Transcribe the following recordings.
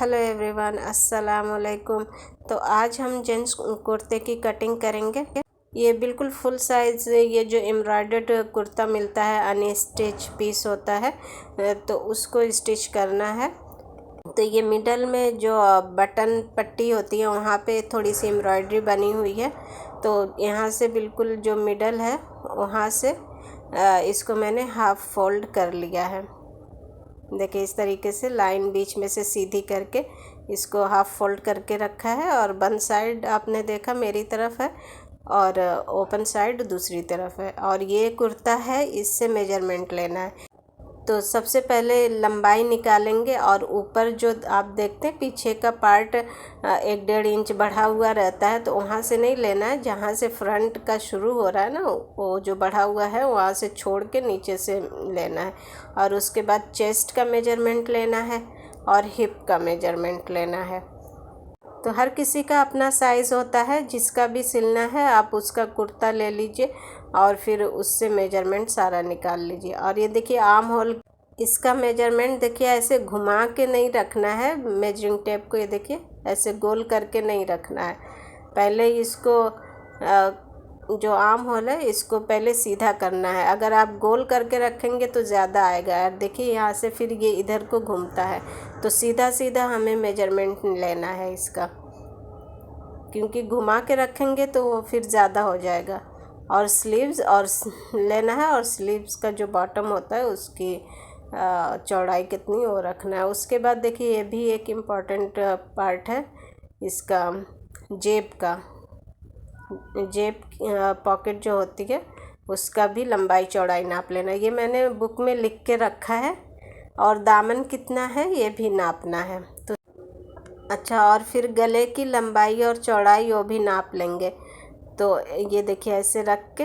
Hello everyone, अस्सलाम वालेकुम। तो आज हम जेंट्स कुर्ते की कटिंग करेंगे। ये बिल्कुल फुल साइज़ ये जो एम्ब्रॉयडर्ड कुर्ता मिलता है अनस्टिच पीस होता है, तो उसको स्टिच करना है। तो ये मिडल में जो बटन पट्टी होती है वहाँ पे थोड़ी सी एम्ब्रॉयडरी बनी हुई है। तो यहाँ से बिल्कुल जो मिडल है वहाँ से इसको मैंने हाफ़ फोल्ड कर लिया है। देखिए इस तरीके से लाइन बीच में से सीधी करके इसको हाफ़ फोल्ड करके रखा है, और बंद साइड आपने देखा मेरी तरफ है और ओपन साइड दूसरी तरफ है। और ये कुर्ता है, इससे मेजरमेंट लेना है। तो सबसे पहले लंबाई निकालेंगे और ऊपर जो आप देखते हैं पीछे का पार्ट 1-1.5 इंच बढ़ा हुआ रहता है, तो वहाँ से नहीं लेना है। जहाँ से फ्रंट का शुरू हो रहा है ना, वो जो बढ़ा हुआ है वहाँ से छोड़ के नीचे से लेना है। और उसके बाद चेस्ट का मेजरमेंट लेना है और हिप का मेजरमेंट लेना है। तो हर किसी का अपना साइज़ होता है, जिसका भी सिलना है आप उसका कुर्ता ले लीजिए और फिर उससे मेजरमेंट सारा निकाल लीजिए। और ये देखिए आर्म होल, इसका मेजरमेंट देखिए ऐसे घुमा के नहीं रखना है मेजरिंग टेप को। ये देखिए ऐसे गोल करके नहीं रखना है। पहले इसको जो आर्म होल है इसको पहले सीधा करना है। अगर आप गोल करके रखेंगे तो ज़्यादा आएगा। और देखिए यहाँ से फिर ये इधर को घूमता है, तो सीधा सीधा हमें मेजरमेंट लेना है इसका, क्योंकि घुमा के रखेंगे तो वो फिर ज़्यादा हो जाएगा। और स्लीव्स और लेना है, और स्लीव्स का जो बॉटम होता है उसकी चौड़ाई कितनी वो रखना है। उसके बाद देखिए ये भी एक इम्पॉर्टेंट पार्ट है इसका, जेब का। जेब पॉकेट जो होती है उसका भी लंबाई चौड़ाई नाप लेना। ये मैंने बुक में लिख के रखा है। और दामन कितना है ये भी नापना है। तो अच्छा, और फिर गले की लंबाई और चौड़ाई वो भी नाप लेंगे। तो ये देखिए ऐसे रख के,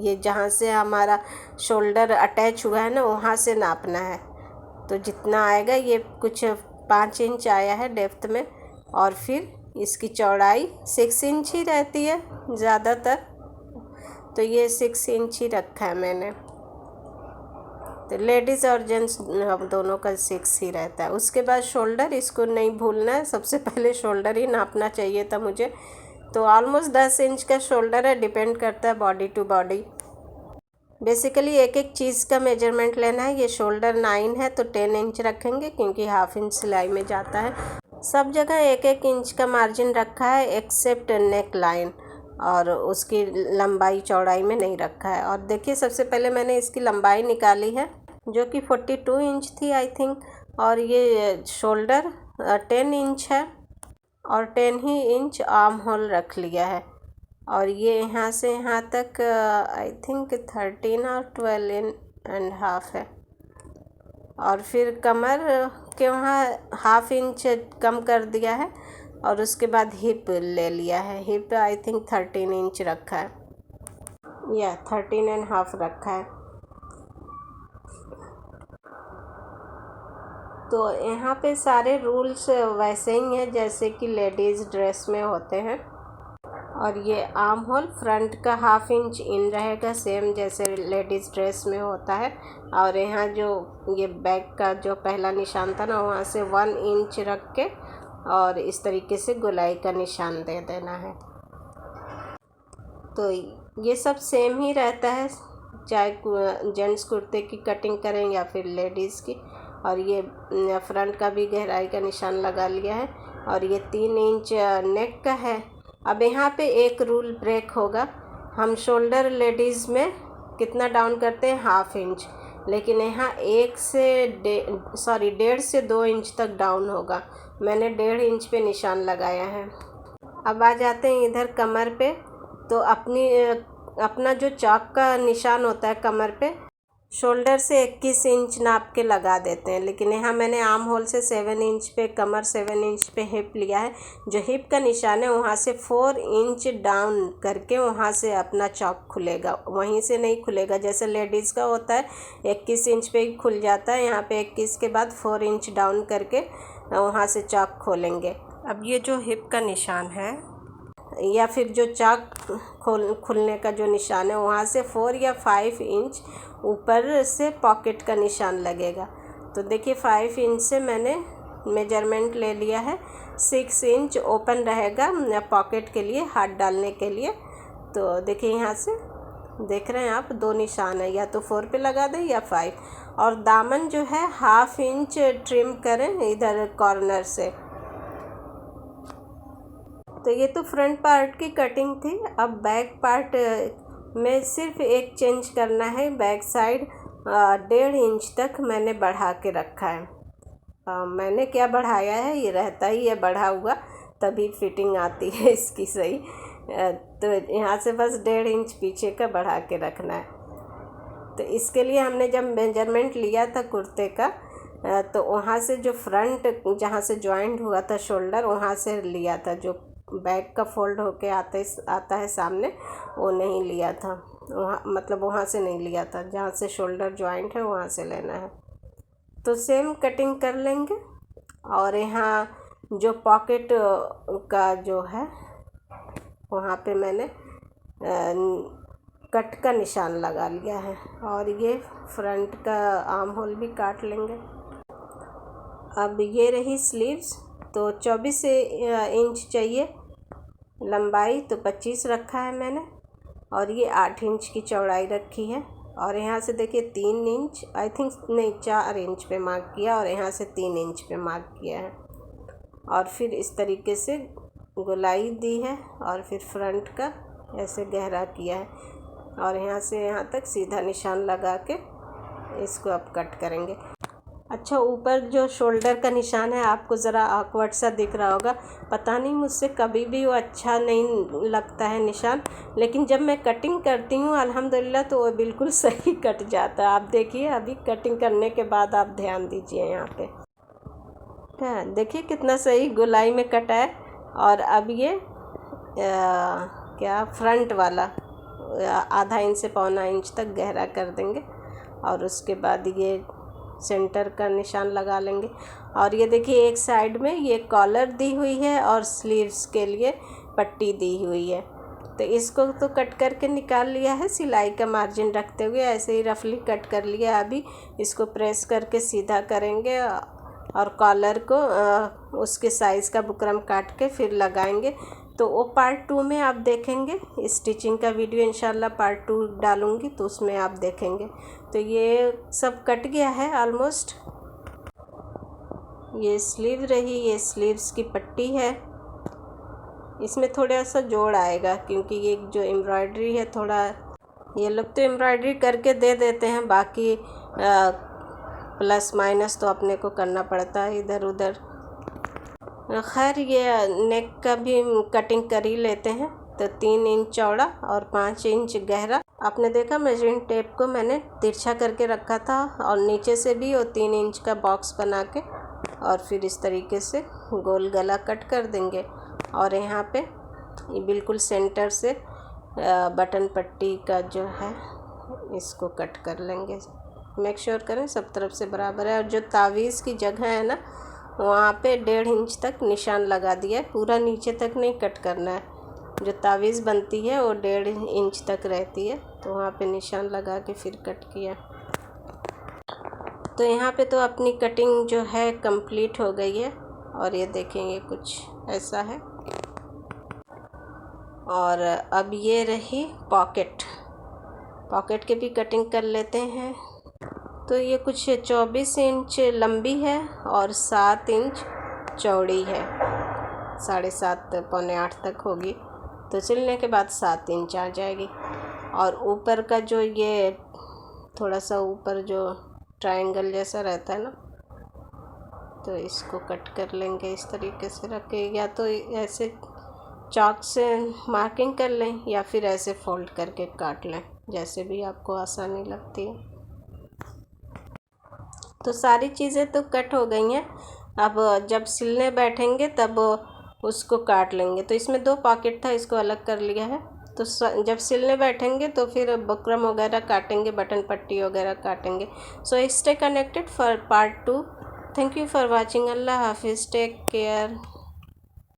ये जहाँ से हमारा शोल्डर अटैच हुआ है ना वहाँ से नापना है। तो जितना आएगा, ये कुछ 5 इंच आया है डेप्थ में, और फिर इसकी चौड़ाई 6 इंच ही रहती है ज़्यादातर, तो ये 6 इंच ही रखा है मैंने। तो लेडीज़ और जेंट्स हम दोनों का 6 ही रहता है। उसके बाद शोल्डर, इसको नहीं भूलना है, सबसे पहले शोल्डर ही नापना चाहिए था मुझे। तो ऑलमोस्ट 10 इंच का शोल्डर है, डिपेंड करता है बॉडी टू बॉडी। बेसिकली एक एक चीज़ का मेजरमेंट लेना है। ये शोल्डर 9 है तो 10 इंच रखेंगे, क्योंकि हाफ इंच सिलाई में जाता है। सब जगह 1-1 इंच का मार्जिन रखा है एक्सेप्ट नेक लाइन, और उसकी लंबाई चौड़ाई में नहीं रखा है। और देखिए सबसे पहले मैंने इसकी लंबाई निकाली है जो कि 42 इंच थी आई थिंक, और ये शोल्डर 10 इंच है, और 10 ही इंच आर्म होल रख लिया है। और ये यहाँ से यहाँ तक आई थिंक 13 और 12.5 है। और फिर कमर के वहाँ हाफ इंच कम कर दिया है, और उसके बाद हिप ले लिया है। हिप आई थिंक 13 इंच रखा है, या 13.5 रखा है। तो यहाँ पे सारे रूल्स वैसे ही हैं जैसे कि लेडीज़ ड्रेस में होते हैं। और ये आर्म होल फ्रंट का हाफ इंच इन रहेगा, सेम जैसे लेडीज़ ड्रेस में होता है। और यहाँ जो ये बैक का जो पहला निशान था ना, वहाँ से 1 इंच रख के और इस तरीके से गोलाई का निशान दे देना है। तो ये सब सेम ही रहता है, चाहे जेंट्स कुर्ते की कटिंग करें या फिर लेडीज़ की। और ये फ्रंट का भी गहराई का निशान लगा लिया है, और ये 3 इंच नेक का है। अब यहाँ पे एक रूल ब्रेक होगा। हम शोल्डर लेडीज़ में कितना डाउन करते हैं, हाफ इंच, लेकिन यहाँ 1.5 से 2 इंच तक डाउन होगा। मैंने 1.5 इंच पे निशान लगाया है। अब आ जाते हैं इधर कमर पे। तो अपना जो चौक का निशान होता है कमर पे, शोल्डर से 21 इंच नाप के लगा देते हैं, लेकिन यहाँ मैंने आर्म होल से 7 इंच पे कमर, 7 इंच पे हिप लिया है। जो हिप का निशान है वहाँ से 4 इंच डाउन करके वहाँ से अपना चौक खुलेगा, वहीं से नहीं खुलेगा जैसे लेडीज़ का होता है 21 इंच पे ही खुल जाता है। यहाँ पे 21 के बाद 4 इंच डाउन करके वहाँ से चौक खोलेंगे। अब ये जो हिप का निशान है या फिर जो चौक खुलने का जो निशान है, वहाँ से 4 या 5 इंच ऊपर से पॉकेट का निशान लगेगा। तो देखिए 5 इंच से मैंने मेजरमेंट ले लिया है। 6 इंच ओपन रहेगा पॉकेट के लिए, हाथ डालने के लिए। तो देखिए यहाँ से देख रहे हैं आप, 2 निशान है, या तो 4 पे लगा दें या 5। और दामन जो है 1/2 इंच ट्रिम करें इधर कॉर्नर से। तो ये तो फ्रंट पार्ट की कटिंग थी। अब बैक पार्ट में सिर्फ एक चेंज करना है। बैक साइड 1.5 इंच तक मैंने बढ़ा के रखा है। मैंने क्या बढ़ाया है, ये रहता ही है बढ़ा हुआ, तभी फिटिंग आती है इसकी सही। तो यहाँ से बस 1.5 इंच पीछे का बढ़ा के रखना है। तो इसके लिए हमने जब मेजरमेंट लिया था कुर्ते का, तो वहाँ से जो फ्रंट जहाँ से जॉइंट हुआ था शोल्डर, वहाँ से लिया था। जो बैक का फोल्ड होके आता है सामने, वो नहीं लिया था वहाँ, मतलब वहाँ से नहीं लिया था। जहाँ से शोल्डर जॉइंट है वहाँ से लेना है। तो सेम कटिंग कर लेंगे। और यहाँ जो पॉकेट का जो है, वहाँ पे मैंने कट का निशान लगा लिया है। और ये फ्रंट का आर्म होल भी काट लेंगे। अब ये रही स्लीव्स। तो 24 इंच चाहिए लंबाई, तो 25 रखा है मैंने। और ये 8 इंच की चौड़ाई रखी है। और यहाँ से देखिए 3 इंच, आई थिंक नहीं 4 इंच पे मार्क किया, और यहाँ से 3 इंच पे मार्क किया है। और फिर इस तरीके से गोलाई दी है, और फिर फ्रंट का ऐसे गहरा किया है। और यहाँ से यहाँ तक सीधा निशान लगा के इसको अब कट करेंगे। अच्छा, ऊपर जो शोल्डर का निशान है आपको ज़रा ऑकवर्ड सा दिख रहा होगा, पता नहीं मुझसे कभी भी वो अच्छा नहीं लगता है निशान, लेकिन जब मैं कटिंग करती हूँ अल्हम्दुलिल्लाह तो वो बिल्कुल सही कट जाता है। आप देखिए, अभी कटिंग करने के बाद आप ध्यान दीजिए यहाँ पे, देखिए कितना सही गोलाई में कटा है। और अब ये क्या फ्रंट वाला आधा इंच से 1.25 इंच तक गहरा कर देंगे। और उसके बाद ये सेंटर का निशान लगा लेंगे। और ये देखिए एक साइड में ये कॉलर दी हुई है और स्लीव्स के लिए पट्टी दी हुई है। तो इसको तो कट करके निकाल लिया है, सिलाई का मार्जिन रखते हुए ऐसे ही रफली कट कर लिया। अभी इसको प्रेस करके सीधा करेंगे और कॉलर को उसके साइज़ का बुकरम काट के फिर लगाएंगे। तो वो पार्ट 2 में आप देखेंगे, स्टिचिंग का वीडियो इंशाल्लाह पार्ट 2 डालूँगी, तो उसमें आप देखेंगे। तो ये सब कट गया है ऑलमोस्ट। ये स्लीव रही, ये स्लीव्स की पट्टी है। इसमें थोड़ा सा जोड़ आएगा क्योंकि ये जो एम्ब्रॉयडरी है, थोड़ा ये लोग तो एम्ब्रॉयडरी करके दे देते हैं, बाकी प्लस माइनस तो अपने को करना पड़ता है इधर उधर। खैर ये नेक का भी कटिंग कर ही लेते हैं। तो 3 इंच चौड़ा और 5 इंच गहरा। आपने देखा मेजरिंग टेप को मैंने तिरछा करके रखा था, और नीचे से भी वो 3 इंच का बॉक्स बना के और फिर इस तरीके से गोल गला कट कर देंगे। और यहाँ पे ये बिल्कुल सेंटर से बटन पट्टी का जो है इसको कट कर लेंगे। मेक श्योर करें सब तरफ से बराबर है। और जो तावीज़ की जगह है ना, वहाँ पे 1.5 इंच तक निशान लगा दिया है, पूरा नीचे तक नहीं कट करना है। जो तावीज़ बनती है वो 1.5 इंच तक रहती है, तो वहाँ पे निशान लगा के फिर कट किया। तो यहाँ पे तो अपनी कटिंग जो है कंप्लीट हो गई है। और ये देखेंगे कुछ ऐसा है। और अब ये रही पॉकेट के भी कटिंग कर लेते हैं। तो ये कुछ 24 इंच लंबी है और 7 इंच चौड़ी है, 7.5 पौने 8 तक होगी। तो सिलने के बाद 7 इंच आ जाएगी। और ऊपर का जो ये थोड़ा सा ऊपर जो ट्रायंगल जैसा रहता है ना, तो इसको कट कर लेंगे इस तरीके से रख के, या तो ऐसे चॉक से मार्किंग कर लें या फिर ऐसे फोल्ड करके काट लें, जैसे भी आपको आसानी लगती है। तो सारी चीज़ें तो कट हो गई हैं। अब जब सिलने बैठेंगे तब उसको काट लेंगे। तो इसमें 2 पॉकेट था, इसको अलग कर लिया है। तो जब सिलने बैठेंगे तो फिर बुकरम वगैरह काटेंगे, बटन पट्टी वगैरह काटेंगे। So stay connected for part 2। Thank you for watching. अल्लाह हाफिज़, टेक केयर।